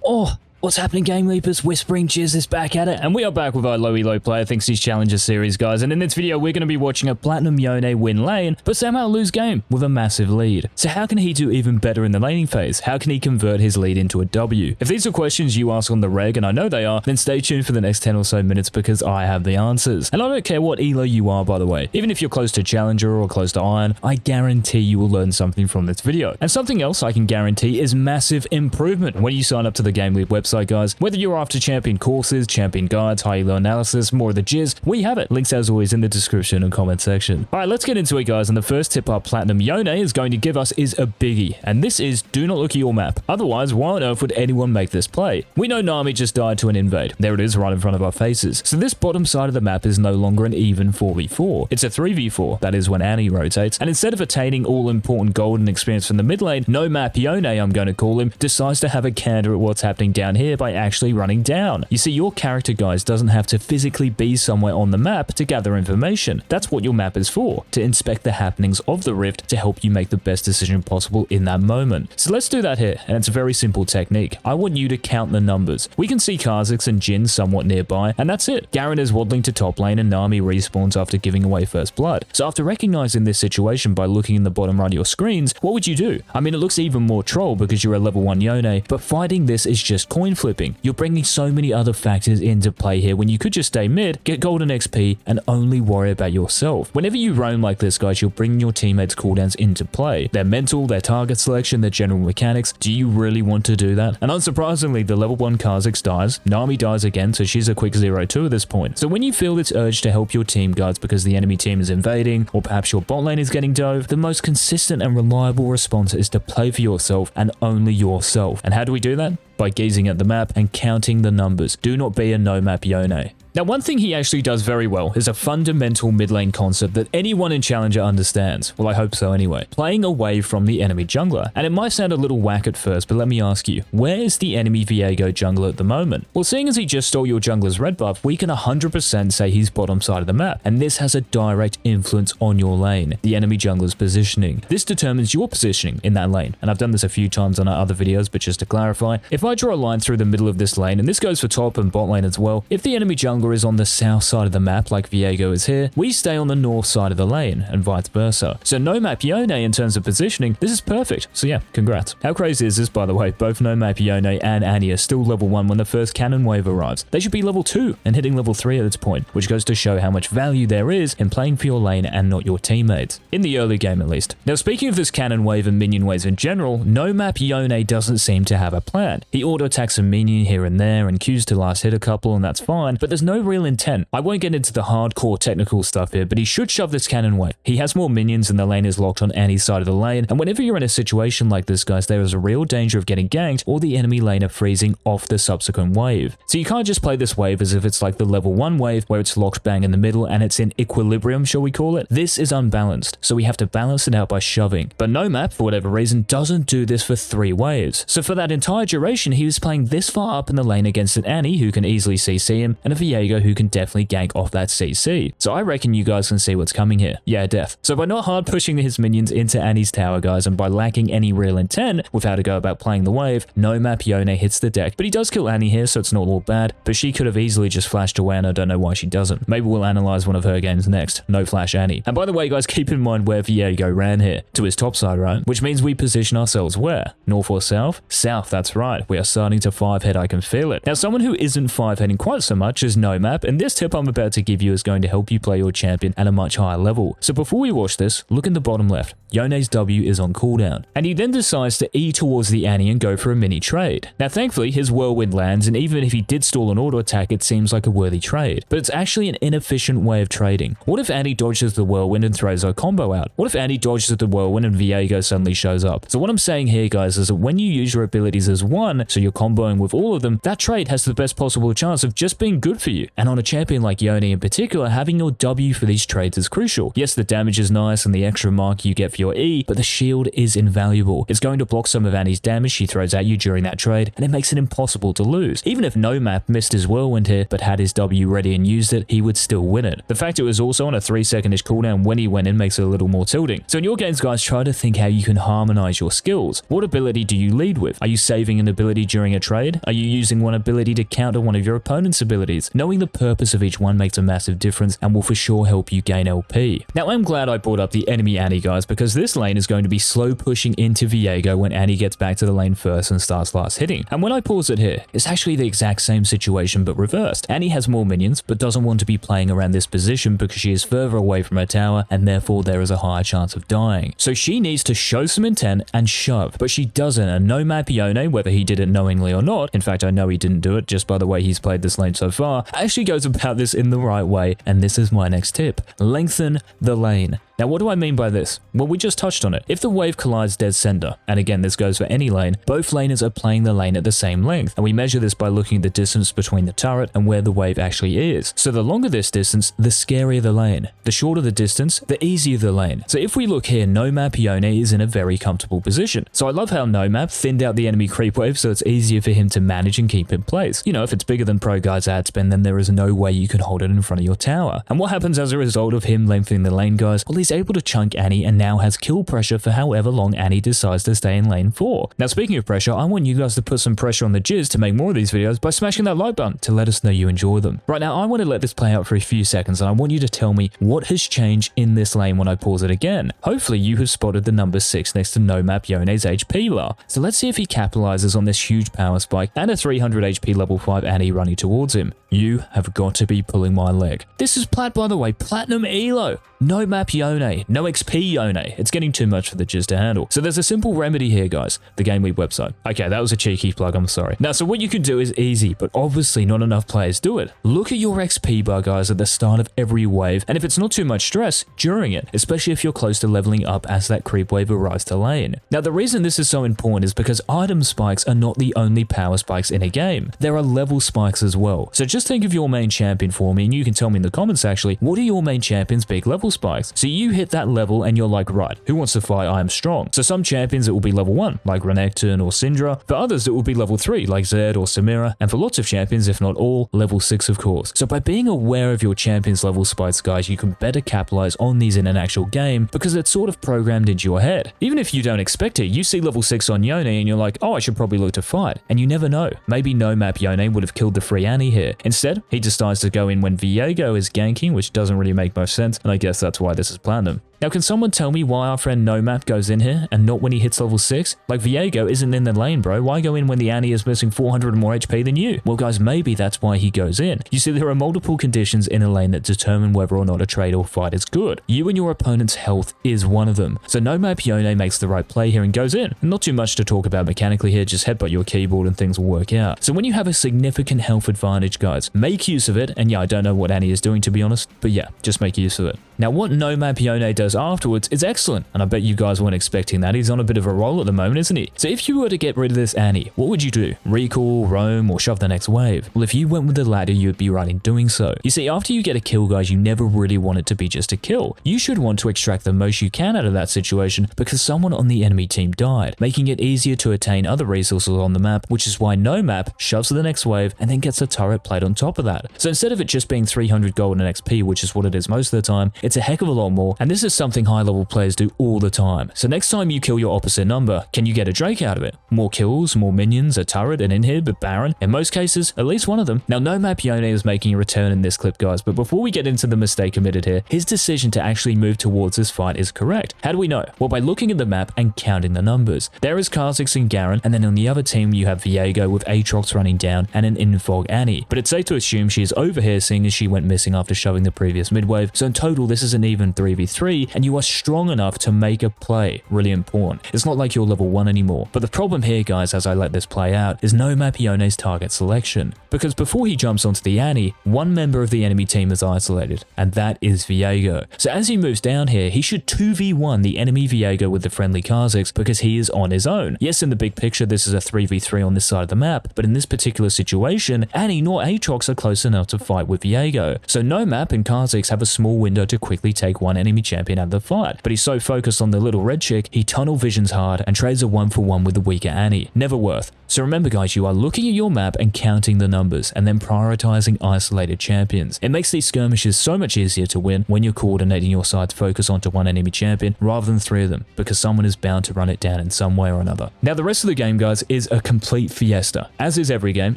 Oh, what's happening, GameLeapers? Whispering Jizz is back at it, and we are back with our Low Elo Player Thinks He's Challenger series, guys. And in this video, we're going to be watching a Platinum YONE win lane, but somehow lose game with a massive lead. So how can he do even better in the laning phase? How can he convert his lead into a W? If these are questions you ask on the reg, and I know they are, then stay tuned for the next 10 or so minutes because I have the answers. And I don't care what Elo you are, by the way. Even if you're close to Challenger or close to Iron, I guarantee you will learn something from this video. And something else I can guarantee is massive improvement when you sign up to the GameLeap website, guys. Whether you're after champion courses, champion guides, high elo analysis, more of the jizz, we have it. Links as always in the description and comment section. Alright, let's get into it, guys. And the first tip our Platinum YONE is going to give us is a biggie. And this is, do not look at your map. Otherwise, why on earth would anyone make this play? We know Nami just died to an invade. There it is right in front of our faces. So this bottom side of the map is no longer an even 4v4. It's a 3v4. That is when Annie rotates. And instead of attaining all important golden experience from the mid lane, no map YONE, I'm going to call him, decides to have a candor at what's happening down here by actually running down. You see, your character, guys, doesn't have to physically be somewhere on the map to gather information. That's what your map is for, to inspect the happenings of the rift to help you make the best decision possible in that moment. So let's do that here, and it's a very simple technique. I want you to count the numbers. We can see Kha'Zix and Jhin somewhat nearby, and that's it. Garen is waddling to top lane, and Nami respawns after giving away first blood. So after recognizing this situation by looking in the bottom right of your screens, what would you do? I mean, it looks even more troll because you're a level 1 YONE, but fighting this is just coin flipping. You're bringing so many other factors into play here when you could just stay mid, get golden XP, and only worry about yourself. Whenever you roam like this, guys, you're bringing your teammates' cooldowns into play. Their mental, their target selection, their general mechanics. Do you really want to do that? And unsurprisingly, the level 1 Kha'Zix dies, Nami dies again, so she's a quick 0-2 at this point. So when you feel this urge to help your team, guys, because the enemy team is invading, or perhaps your bot lane is getting dove, the most consistent and reliable response is to play for yourself and only yourself. And how do we do that? By gazing at the map and counting the numbers. Do not be a no-map YONE. Now, one thing he actually does very well is a fundamental mid lane concept that anyone in Challenger understands. Well, I hope so anyway. Playing away from the enemy jungler. And it might sound a little whack at first, but let me ask you, where is the enemy Viego jungler at the moment? Well, seeing as he just stole your jungler's red buff, we can 100% say he's bottom side of the map. And this has a direct influence on your lane, the enemy jungler's positioning. This determines your positioning in that lane. And I've done this a few times on our other videos, but just to clarify, if I draw a line through the middle of this lane, and this goes for top and bot lane as well, if the enemy jungler is on the south side of the map like Viego is here, we stay on the north side of the lane and vice versa. So no map YONE in terms of positioning, this is perfect. So yeah, congrats. How crazy is this, by the way? Both no map YONE and Annie are still level 1 when the first cannon wave arrives. They should be level 2 and hitting level 3 at this point, which goes to show how much value there is in playing for your lane and not your teammates. In the early game at least. Now speaking of this cannon wave and minion waves in general, no map YONE doesn't seem to have a plan. He auto attacks a minion here and there and queues to last hit a couple, and that's fine, but there's no real intent. I won't get into the hardcore technical stuff here, but he should shove this cannon wave. He has more minions and the lane is locked on Annie's side of the lane, and whenever you're in a situation like this, guys, there is a real danger of getting ganked or the enemy laner freezing off the subsequent wave. So you can't just play this wave as if it's like the level 1 wave where it's locked bang in the middle and it's in equilibrium, shall we call it? This is unbalanced, so we have to balance it out by shoving. But no map, for whatever reason, doesn't do this for 3 waves. So for that entire duration, he was playing this far up in the lane against an Annie who can easily CC him, and a Viego who can definitely gank off that CC. So I reckon you guys can see what's coming here. Yeah, death. So by not hard pushing his minions into Annie's tower, guys, and by lacking any real intent with how to go about playing the wave, no map YONE hits the deck. But he does kill Annie here, so it's not all bad, but she could have easily just flashed away, and I don't know why she doesn't. Maybe we'll analyze one of her games next. No flash Annie. And by the way, guys, keep in mind where Viego ran here. To his top side, right? Which means we position ourselves where? North or south? South, that's right. We are starting to 5-head, I can feel it. Now, someone who isn't 5-heading quite so much is no map, and this tip I'm about to give you is going to help you play your champion at a much higher level. So before we watch this, look in the bottom left. Yone's W is on cooldown, and he then decides to E towards the Annie and go for a mini trade. Now thankfully his whirlwind lands, and even if he did stall an auto attack, it seems like a worthy trade, but it's actually an inefficient way of trading. What if Annie dodges the whirlwind and throws her combo out? What if Annie dodges the whirlwind and Viego suddenly shows up? So what I'm saying here, guys, is that when you use your abilities as one, so you're comboing with all of them, that trade has the best possible chance of just being good for you. And on a champion like Yone in particular, having your W for these trades is crucial. Yes, the damage is nice and the extra mark you get for your E, but the shield is invaluable. It's going to block some of Annie's damage she throws at you during that trade, and it makes it impossible to lose. Even if NoMap missed his whirlwind here, but had his W ready and used it, he would still win it. The fact it was also on a 3-second-ish cooldown when he went in makes it a little more tilting. So in your games, guys, try to think how you can harmonize your skills. What ability do you lead with? Are you saving an ability during a trade? Are you using one ability to counter one of your opponent's abilities? Knowing the purpose of each one makes a massive difference and will for sure help you gain LP. Now, I'm glad I brought up the enemy Annie, guys, because this lane is going to be slow pushing into Viego when Annie gets back to the lane first and starts last hitting. And when I pause it here, it's actually the exact same situation but reversed. Annie has more minions but doesn't want to be playing around this position because she is further away from her tower and therefore there is a higher chance of dying. So she needs to show some intent and shove, but she doesn't, and NoMap Yone, whether he did it knowingly or not, in fact I know he didn't do it just by the way he's played this lane so far, actually goes about this in the right way, and this is my next tip. Lengthen the lane. Now, what do I mean by this? Well, we just touched on it. If the wave collides dead center, and again, this goes for any lane, both laners are playing the lane at the same length, and we measure this by looking at the distance between the turret and where the wave actually is. So the longer this distance, the scarier the lane. The shorter the distance, the easier the lane. So if we look here, NoMap Yone is in a very comfortable position. So I love how NoMap thinned out the enemy creep wave so it's easier for him to manage and keep in place. You know, if it's bigger than Pro Guy's ad spend, then there is no way you can hold it in front of your tower. And what happens as a result of him lengthening the lane, guys? Well, he's able to chunk Annie and now has kill pressure for however long Annie decides to stay in lane 4. Now, speaking of pressure, I want you guys to put some pressure on the jizz to make more of these videos by smashing that like button to let us know you enjoy them. Right now, I want to let this play out for a few seconds and I want you to tell me what has changed in this lane when I pause it again. Hopefully, you have spotted the number 6 next to NoMap Yone's HP bar. So let's see if he capitalizes on this huge power spike and a 300 HP level 5 Annie running towards him. You have got to be pulling my leg. This is Plat, by the way, Platinum Elo. No map Yone, no XP Yone. It's getting too much for the jizz to handle. So there's a simple remedy here, guys. The GameLeap website. Okay, that was a cheeky plug, I'm sorry. Now, so what you can do is easy, but obviously not enough players do it. Look at your XP bar, guys, at the start of every wave, and if it's not too much stress, during it, especially if you're close to leveling up as that creep wave arrives to lane. Now, the reason this is so important is because item spikes are not the only power spikes in a game. There are level spikes as well. So just think of your main champion for me, and you can tell me in the comments actually, what are your main champion's big level spikes? So you hit that level and you're like, right, who wants to fight? I am strong. So some champions it will be level 1, like Renekton or Syndra. For others it will be level 3, like Zed or Samira. And for lots of champions, if not all, level 6 of course. So by being aware of your champion's level spikes, guys, you can better capitalize on these in an actual game because it's sort of programmed into your head. Even if you don't expect it, you see level 6 on Yone and you're like, oh, I should probably look to fight. And you never know. Maybe no map Yone would have killed the free Annie here. Instead, he decides to go in when Viego is ganking, which doesn't really make much sense, and I guess that's why this is Platinum. Now, can someone tell me why our friend NoMap goes in here and not when he hits level 6? Like, Viego isn't in the lane, bro. Why go in when the Annie is missing 400 more HP than you? Well, guys, maybe that's why he goes in. You see, there are multiple conditions in a lane that determine whether or not a trade or fight is good. You and your opponent's health is one of them. So NoMap Yone makes the right play here and goes in. Not too much to talk about mechanically here, just headbutt your keyboard and things will work out. So when you have a significant health advantage, guys, make use of it. And yeah, I don't know what Annie is doing, to be honest, but yeah, just make use of it. Now, what NoMap Yone does afterwards is excellent, and I bet you guys weren't expecting that. He's on a bit of a roll at the moment, isn't he? So if you were to get rid of this Annie, what would you do? Recall, roam, or shove the next wave? Well, if you went with the latter, you would be right in doing so. You see, after you get a kill, guys, you never really want it to be just a kill. You should want to extract the most you can out of that situation because someone on the enemy team died, making it easier to attain other resources on the map, which is why NoMap shoves to the next wave and then gets a turret plate on top of that. So instead of it just being 300 gold and XP, which is what it is most of the time, it's a heck of a lot more, and this is something high-level players do all the time. So next time you kill your opposite number, can you get a Drake out of it? More kills, more minions, a turret, an inhib, a Baron, in most cases, at least one of them. Now, NoMap Yone is making a return in this clip, guys, but before we get into the mistake committed here, his decision to actually move towards this fight is correct. How do we know? Well, by looking at the map and counting the numbers. There is Kha'Zix and Garen, and then on the other team you have Viego with Aatrox running down and an Infog Annie. But it's safe to assume she is over here seeing as she went missing after shoving the previous midwave, so in total this is an even 3v3, ability, and you are strong enough to make a play. Really important. It's not like you're level 1 anymore. But the problem here, guys, as I let this play out, is NoMap Yone's target selection. Because before he jumps onto the Annie, one member of the enemy team is isolated, and that is Viego. So as he moves down here, he should 2v1 the enemy Viego with the friendly Kha'Zix because he is on his own. Yes, in the big picture, this is a 3v3 on this side of the map, but in this particular situation, Annie nor Aatrox are close enough to fight with Viego. So NoMap and Kha'Zix have a small window to quickly take one enemy champion out of the fight, but he's so focused on the little red chick, he tunnel visions hard and trades a 1-for-1 with the weaker Annie. Never worth. So remember, guys, you are looking at your map and counting the numbers and then prioritizing isolated champions. It makes these skirmishes so much easier to win when you're coordinating your side to focus onto one enemy champion rather than 3 of them, because someone is bound to run it down in some way or another. Now, the rest of the game, guys, is a complete fiesta, as is every game.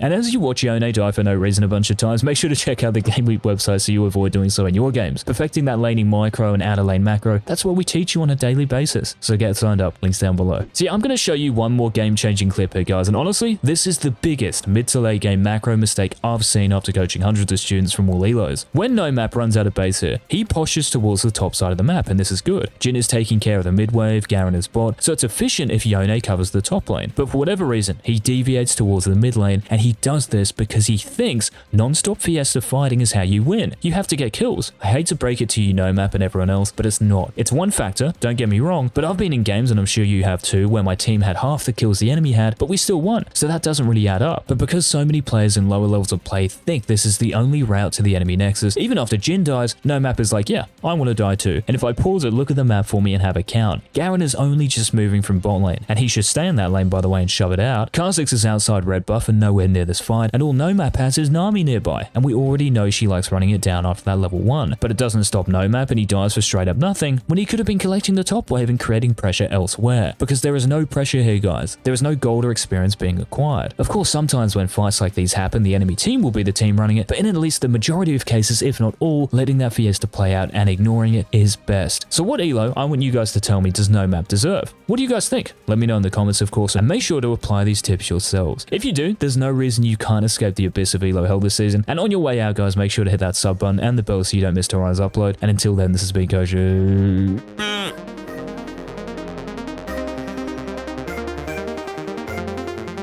And as you watch Yone die for no reason a bunch of times, make sure to check out the GameLeap website so you avoid doing so in your games. Perfecting that laning micro and outer lane macro, that's what we teach you on a daily basis. So get signed up, links down below. So yeah, I'm going to show you one more game-changing clip here, guys, and honestly, this is the biggest mid to late game macro mistake I've seen after coaching hundreds of students from all elos. When NoMap runs out of base here, he postures towards the top side of the map, and this is good. Jhin is taking care of the mid wave, Garen is bot, so it's efficient if Yone covers the top lane. But for whatever reason, he deviates towards the mid lane, and he does this because he thinks non-stop fiesta fighting is how you win. You have to get kills. I hate to break it to you, NoMap and everyone else, but it's not. It's one factor, don't get me wrong, but I've been in games, and I'm sure you have too, where my team had half the kills the enemy had, but we still won. So that doesn't really add up. But because so many players in lower levels of play think this is the only route to the enemy nexus, even after Jhin dies, NoMap is like, yeah, I want to die too. And if I pause it, look at the map for me and have a count. Garen is only just moving from bot lane, and he should stay in that lane, by the way, and shove it out. Kha'Zix is outside red buff and nowhere near this fight, and all NoMap has is Nami nearby, and we already know she likes running it down after that level 1. But it doesn't stop NoMap, and he dies for straight up nothing when he could have been collecting the top wave and creating pressure elsewhere. Because there is no pressure here, guys. There is no gold or experience being acquired. Of course, sometimes when fights like these happen, the enemy team will be the team running it, but in at least the majority of cases, if not all, letting that fiesta play out and ignoring it is best. So what elo, I want you guys to tell me, does NoMap deserve? What do you guys think? Let me know in the comments, of course, and make sure to apply these tips yourselves. If you do, there's no reason you can't escape the abyss of elo hell this season. And on your way out, guys, make sure to hit that sub button and the bell so you don't miss tomorrow's upload. And until then, this has been Coach.